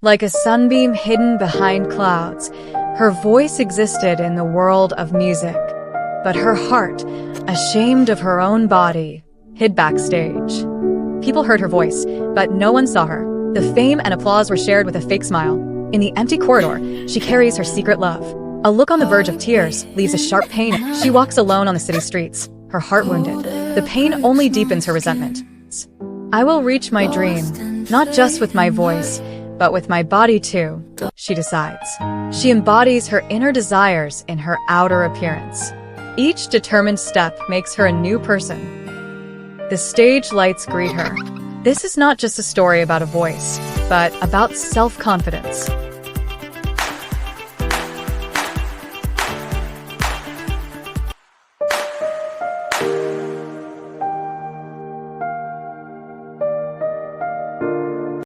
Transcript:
Like a sunbeam hidden behind clouds, her voice existed in the world of music. But her heart, ashamed of her own body, hid backstage. People heard her voice, but no one saw her. The fame and applause were shared with a fake smile. In the empty corridor, she carries her secret love. A look on the verge of tears leaves a sharp pain. She walks alone on the city streets, her heart wounded. The pain only deepens her resentment. I will reach my dream, not just with my voice, but with my body too, she decides. She embodies her inner desires in her outer appearance. Each determined step makes her a new person. The stage lights greet her. This is not just a story about a voice, but about self-confidence.